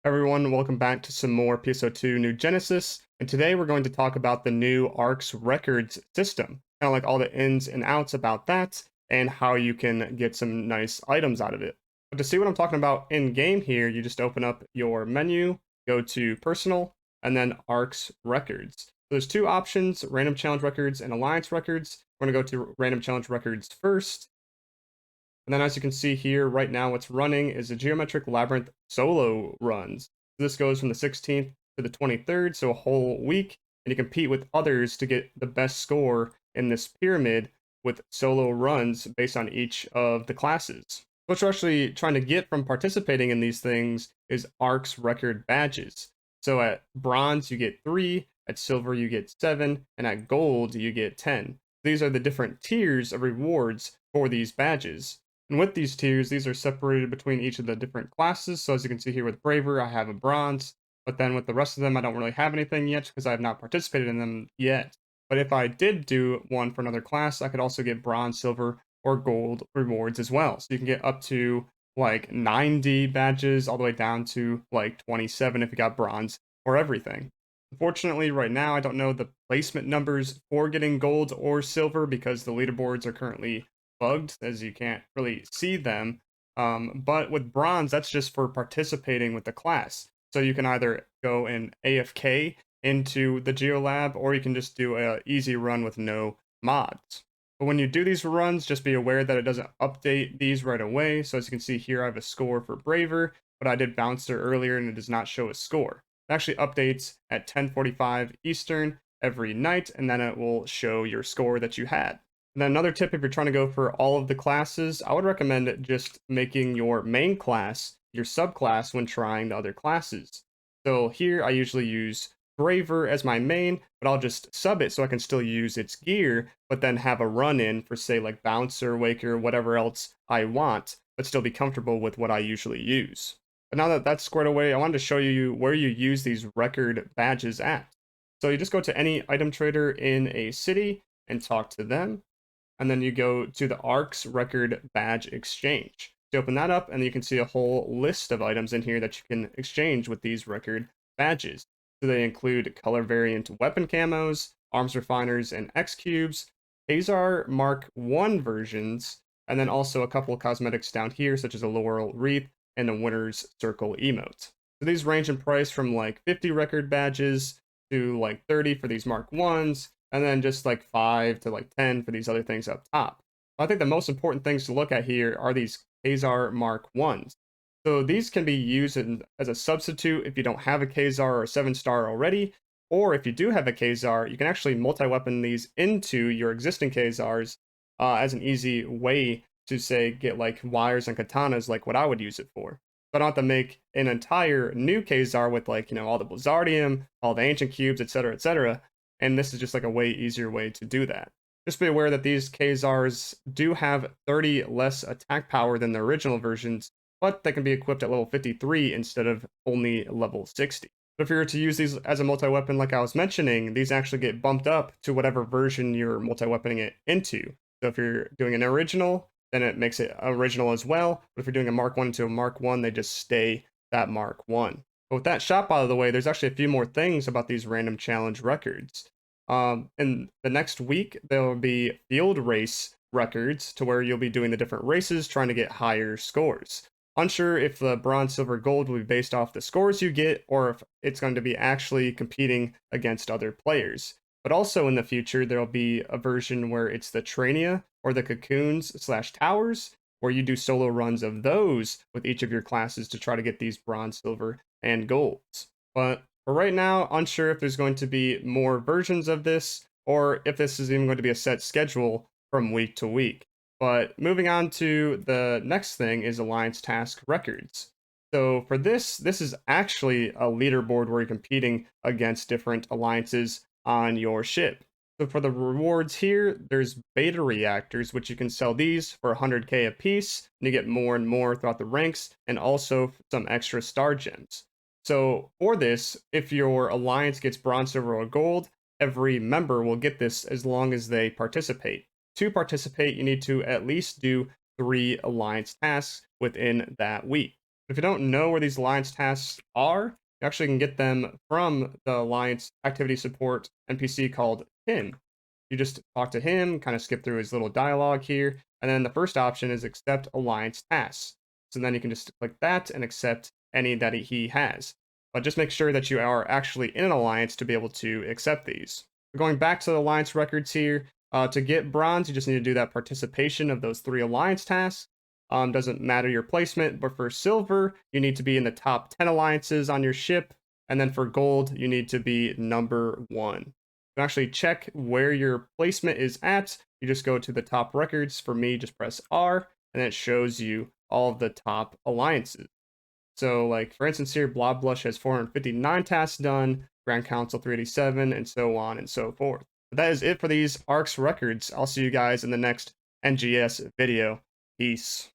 Everyone, welcome back to some more PSO2 New Genesis, and today we're going to talk about the new ARKS Records system, kind of like all the ins and outs about that, and how you can get some nice items out of it. But to see what I'm talking about in-game here, you just open up your menu, go to Personal, and then ARKS Records. So there's two options, Random Challenge Records and Alliance Records. We're going to go to Random Challenge Records first, and then as you can see here, right now what's running is a Geometric Labyrinth solo runs. This goes from the 16th to the 23rd, so a whole week, and you compete with others to get the best score in this pyramid with solo runs based on each of the classes. What you're actually trying to get from participating in these things is ARKS Record badges. So at bronze, you get 3, at silver, you get 7, and at gold, you get 10. These are the different tiers of rewards for these badges. And with these tiers, these are separated between each of the different classes. So as you can see here with Braver, I have a bronze, but then with the rest of them, I don't really have anything yet because I have not participated in them yet. But if I did do one for another class, I could also get bronze, silver, or gold rewards as well. So you can get up to like 90 badges all the way down to like 27 if you got bronze or everything. Unfortunately, right now, I don't know the placement numbers for getting gold or silver because the leaderboards are currently bugged as you can't really see them. But with bronze, that's just for participating with the class. So you can either go and AFK into the GeoLab, or you can just do a easy run with no mods. But when you do these runs, just be aware that it doesn't update these right away. So as you can see here, I have a score for Braver, but I did Bouncer earlier and it does not show a score. It actually updates at 10:45 Eastern every night, and then it will show your score that you had. And then another tip, if you're trying to go for all of the classes, I would recommend just making your main class your subclass when trying the other classes. So here I usually use Braver as my main, but I'll just sub it so I can still use its gear, but then have a run in for say like Bouncer, Waker, whatever else I want, but still be comfortable with what I usually use. But now that that's squared away, I wanted to show you where you use these record badges at. So you just go to any item trader in a city and talk to them, and then you go to the ARKS Record Badge Exchange. You open that up, and you can see a whole list of items in here that you can exchange with these record badges. So they include color variant weapon camos, arms refiners and X cubes, Kaizaars Mark I versions, and then also a couple of cosmetics down here, such as a laurel wreath and a winner's circle emote. So these range in price from like 50 record badges to like 30 for these Mark 1s, and then just like 5 to like 10 for these other things up top. I think the most important things to look at here are these Kaizaars Mark 1s. So these can be used as a substitute if you don't have a Kaizaars or a 7-star already, or if you do have a Kaizaars, you can actually multi-weapon these into your existing Kaizaars as an easy way to say get like wires and katanas like what I would use it for. So I don't have to make an entire new Kaizaars with like, all the Blizzardium, all the ancient cubes, etc., etc. And this is just like a way easier way to do that. Just be aware that these Kaizaars do have 30 less attack power than the original versions, but they can be equipped at level 53 instead of only level 60. But if you were to use these as a multi-weapon like I was mentioning, these actually get bumped up to whatever version you're multi-weaponing it into. So if you're doing an original, then it makes it original as well. But if you're doing a Mark 1 into a Mark 1, they just stay that Mark 1. But with that shop out of the way, there's actually a few more things about these random challenge records. In the next week, there will be field race records to where you'll be doing the different races trying to get higher scores. Unsure if the bronze, silver, gold will be based off the scores you get or if it's going to be actually competing against other players. But also in the future, there'll be a version where it's the Trainia or the Cocoons/Towers, where you do solo runs of those with each of your classes to try to get these bronze, silver, and golds. But for right now, unsure if there's going to be more versions of this or if this is even going to be a set schedule from week to week. But moving on to the next thing is Alliance Task Records. So for this is actually a leaderboard where you're competing against different alliances on your ship. So for the rewards here, there's beta reactors, which you can sell these for 100k a piece, and you get more and more throughout the ranks, and also some extra star gems. So for this, if your alliance gets bronze, silver, or gold, every member will get this as long as they participate. To participate, you need to at least do 3 alliance tasks within that week. If you don't know where these alliance tasks are, you actually can get them from the alliance activity support NPC called Tim. You just talk to him, kind of skip through his little dialogue here, and then the first option is accept alliance tasks. So then you can just click that and accept any that he has. But just make sure that you are actually in an alliance to be able to accept these. Going back to the alliance records here, to get bronze, you just need to do that participation of those 3 alliance tasks. Doesn't matter your placement, but for silver, you need to be in the top 10 alliances on your ship. And then for gold, you need to be number 1. You can actually check where your placement is at. You just go to the top records. For me, just press R, and it shows you all of the top alliances. So, like, for instance here, Blob Blush has 459 tasks done, Grand Council 387, and so on and so forth. But that is it for these ARKS records. I'll see you guys in the next NGS video. Peace.